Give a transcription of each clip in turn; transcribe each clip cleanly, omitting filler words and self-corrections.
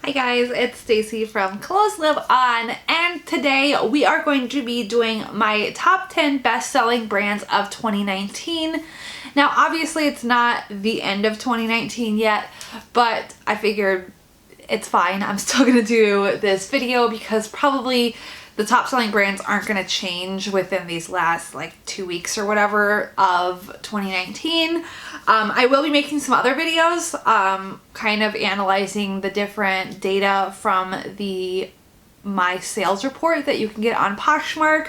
Hi guys, it's Stacy from Clothes Live On, and today we are going to be doing my top 10 best-selling brands of 2019. Now obviously it's not the end of 2019 yet, but I figured it's fine. I'm still gonna do this video because probably the top selling brands aren't going to change within these last like 2 weeks or whatever of 2019. I will be making some other videos kind of analyzing the different data from the My Sales Report that you can get on Poshmark.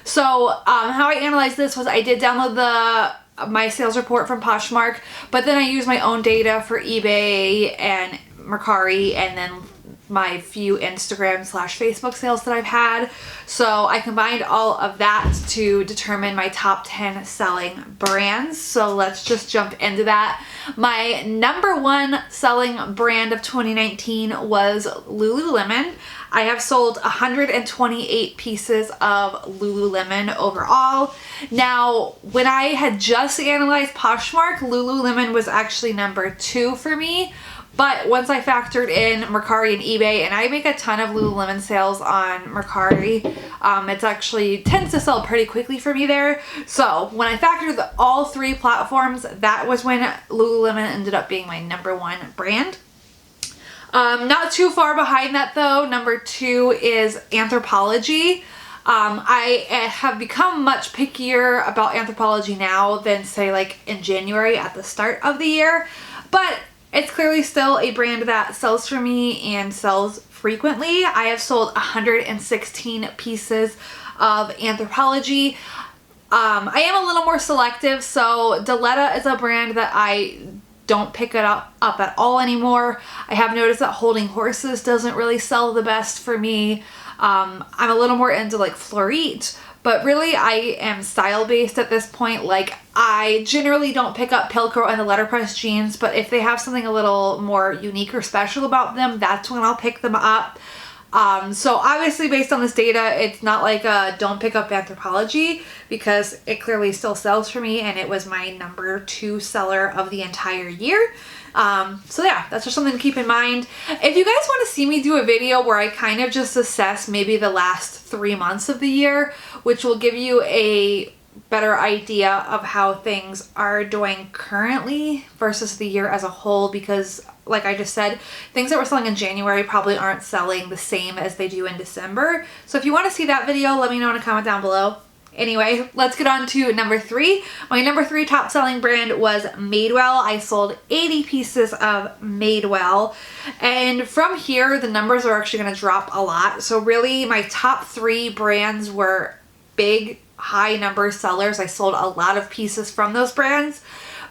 So how I analyzed this was I did download the My Sales Report from Poshmark, but then I used my own data for eBay and Mercari and then my few Instagram/Facebook sales that I've had. So I combined all of that to determine my top 10 selling brands. So let's just jump into that. My number one selling brand of 2019 was Lululemon. I have sold 128 pieces of Lululemon overall. Now, when I had just analyzed Poshmark, Lululemon was actually number 2 for me. But once I factored in Mercari and eBay, and I make a ton of Lululemon sales on Mercari, it's actually tends to sell pretty quickly for me there. So when I factored all 3 platforms, that was when Lululemon ended up being my number 1 brand. Not too far behind that though, number 2 is Anthropologie. I have become much pickier about Anthropologie now than say like in January at the start of the year, but it's clearly still a brand that sells for me and sells frequently. I have sold 116 pieces of Anthropologie. I am a little more selective, so Diletta is a brand that I don't pick it up at all anymore. I have noticed that Holding Horses doesn't really sell the best for me. I'm a little more into like Florite, but really I am style based at this point. Like I generally don't pick up Pilcro and the letterpress jeans, but if they have something a little more unique or special about them, that's when I'll pick them up. So obviously based on this data, it's not like a don't pick up Anthropologie because it clearly still sells for me and it was my number 2 seller of the entire year. So yeah, that's just something to keep in mind. If you guys want to see me do a video where I kind of just assess maybe the last 3 months of the year, which will give you a better idea of how things are doing currently versus the year as a whole, because like I just said, things that were selling in January probably aren't selling the same as they do in December. So if you want to see that video, let me know in a comment down below. Anyway, let's get on to number 3. My number 3 top selling brand was Madewell. I sold 80 pieces of Madewell. And from here, the numbers are actually going to drop a lot. So really, my top 3 brands were big, high number sellers. I sold a lot of pieces from those brands.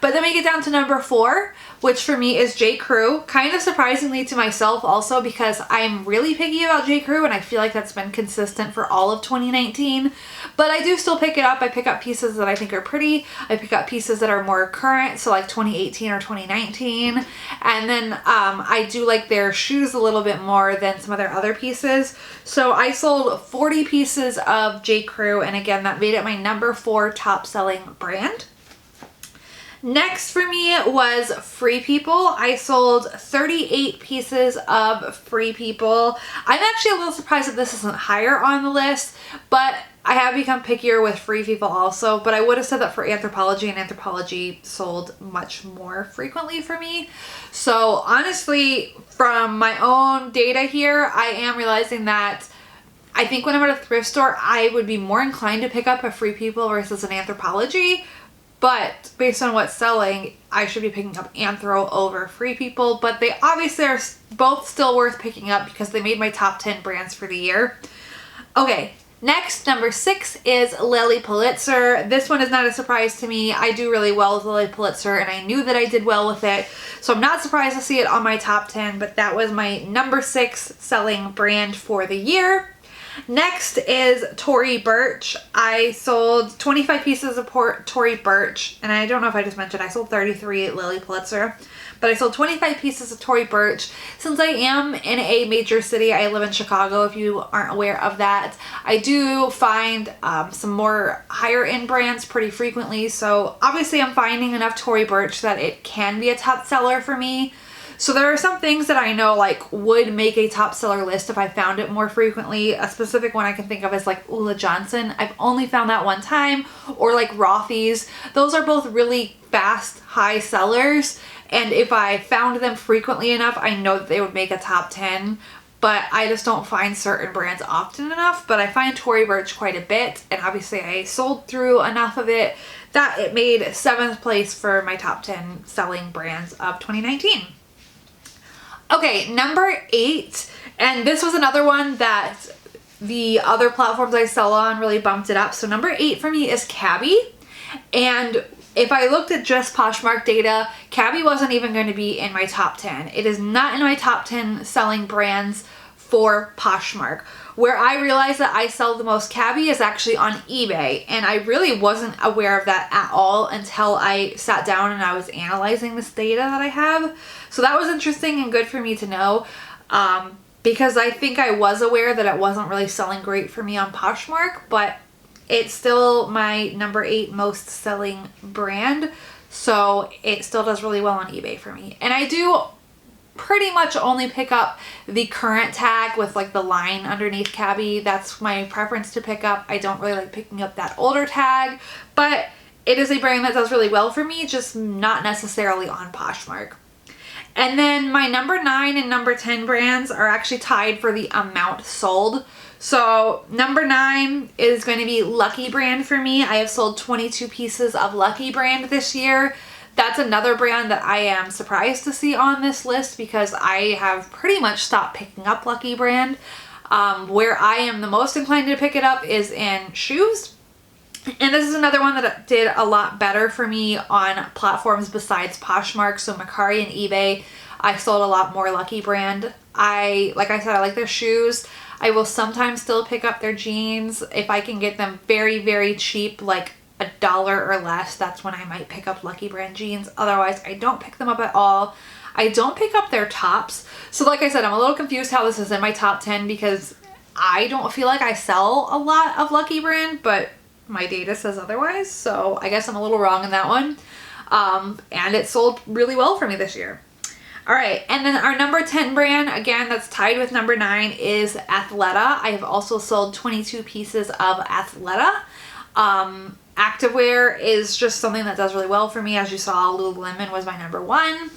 But then we get down to number 4, which for me is J. Crew. Kind of surprisingly to myself also, because I'm really picky about J. Crew and I feel like that's been consistent for all of 2019. But I do still pick it up. I pick up pieces that I think are pretty. I pick up pieces that are more current, so like 2018 or 2019. And then I do like their shoes a little bit more than some of their other pieces. So I sold 40 pieces of J. Crew, and again, that made it my number 4 top selling brand. Next for me was Free People. I sold 38 pieces of Free People. I'm actually a little surprised that this isn't higher on the list, but I have become pickier with Free People also, but I would have said that for Anthropologie, and Anthropologie sold much more frequently for me. So honestly, from my own data here, I am realizing that I think when I'm at a thrift store, I would be more inclined to pick up a Free People versus an Anthropologie. But based on what's selling, I should be picking up Anthro over Free People. But they obviously are both still worth picking up because they made my top 10 brands for the year. Okay, next, number 6 is Lilly Pulitzer. This one is not a surprise to me. I do really well with Lilly Pulitzer and I knew that I did well with it. So I'm not surprised to see it on my top 10, but that was my number 6 selling brand for the year. Next is Tory Burch. I sold 25 pieces of Tory Burch, and I don't know if I just mentioned I sold 33 at Lilly Pulitzer, but I sold 25 pieces of Tory Burch. Since I am in a major city, I live in Chicago, if you aren't aware of that, I do find some more higher end brands pretty frequently, so obviously I'm finding enough Tory Burch that it can be a top seller for me. So there are some things that I know like would make a top seller list if I found it more frequently. A specific one I can think of is like Ulla Johnson. I've only found that one time. Or like Rothy's. Those are both really fast, high sellers. And if I found them frequently enough, I know that they would make a top 10. But I just don't find certain brands often enough. But I find Tory Burch quite a bit. And obviously I sold through enough of it that it made 7th place for my top 10 selling brands of 2019. Okay, number 8. And this was another one that the other platforms I sell on really bumped it up. So number 8 for me is Cabi. And if I looked at just Poshmark data, Cabi wasn't even going to be in my top 10. It is not in my top 10 selling brands for Poshmark. Where I realized that I sell the most Cabi is actually on eBay. And I really wasn't aware of that at all until I sat down and I was analyzing this data that I have. So that was interesting and good for me to know. Because I think I was aware that it wasn't really selling great for me on Poshmark, but it's still my number 8 most selling brand, so it still does really well on eBay for me. And I do pretty much only pick up the current tag with like the line underneath Cabi. That's my preference to pick up. I don't really like picking up that older tag, but it is a brand that does really well for me, just not necessarily on Poshmark. And then my number 9 and number 10 brands are actually tied for the amount sold. So number 9 is going to be Lucky Brand for me. I have sold 22 pieces of Lucky Brand this year. That's another brand that I am surprised to see on this list because I have pretty much stopped picking up Lucky Brand. Where I am the most inclined to pick it up is in shoes. And this is another one that did a lot better for me on platforms besides Poshmark. So Mercari and eBay, I sold a lot more Lucky Brand. Like I said, I like their shoes. I will sometimes still pick up their jeans if I can get them very, very cheap, like $1 or less. That's when I might pick up Lucky Brand jeans. Otherwise, I don't pick them up at all. I don't pick up their tops. So like I said, I'm a little confused how this is in my top 10 because I don't feel like I sell a lot of Lucky Brand, but my data says otherwise. So I guess I'm a little wrong in that one. And it sold really well for me this year. All right, and then our number 10 brand, again, that's tied with number 9 is Athleta. I have also sold 22 pieces of Athleta. Activewear is just something that does really well for me. As you saw, Lululemon was my number 1.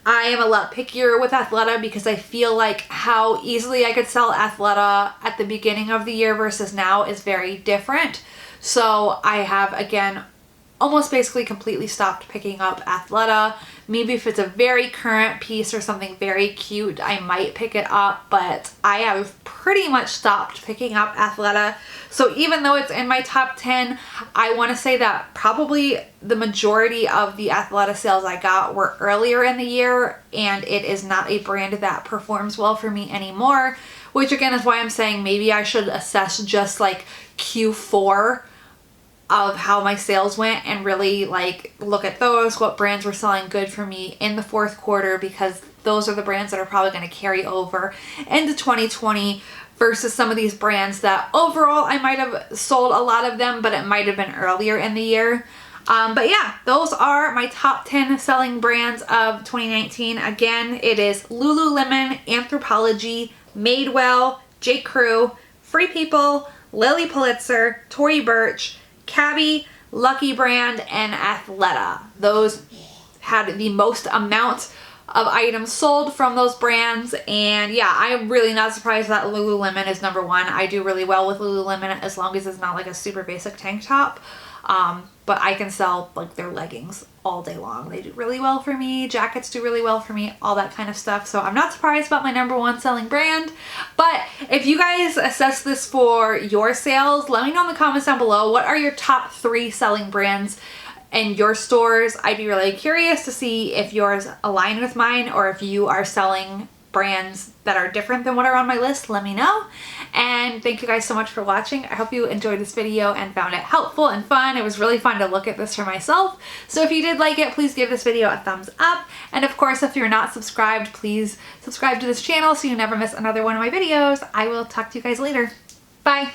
I am a lot pickier with Athleta because I feel like how easily I could sell Athleta at the beginning of the year versus now is very different. So I have, again, almost basically completely stopped picking up Athleta. Maybe if it's a very current piece or something very cute, I might pick it up, but I have pretty much stopped picking up Athleta. So even though it's in my top 10, I want to say that probably the majority of the Athleta sales I got were earlier in the year, and it is not a brand that performs well for me anymore, which again is why I'm saying maybe I should assess just like Q4 of how my sales went and really like look at those, what brands were selling good for me in the 4th quarter, because those are the brands that are probably going to carry over into 2020 versus some of these brands that overall I might have sold a lot of them, but it might have been earlier in the year. But yeah, those are my top 10 selling brands of 2019. Again, it is Lululemon, Anthropologie, Madewell, J. Crew, Free People, Lilly Pulitzer, Tory Burch, Cabi, Lucky Brand, and Athleta. Those had the most amount of items sold from those brands, and yeah, I'm really not surprised that Lululemon is number 1. I do really well with Lululemon as long as it's not like a super basic tank top. But I can sell like their leggings all day long. They do really well for me. Jackets do really well for me, all that kind of stuff. So I'm not surprised about my number 1 selling brand. But if you guys assess this for your sales, let me know in the comments down below. What are your top 3 selling brands in your stores? I'd be really curious to see if yours align with mine or if you are selling brands that are different than what are on my list. Let me know. And thank you guys so much for watching. I hope you enjoyed this video and found it helpful and fun. It was really fun to look at this for myself. So if you did like it, please give this video a thumbs up. And of course, if you're not subscribed, please subscribe to this channel so you never miss another one of my videos. I will talk to you guys later. Bye.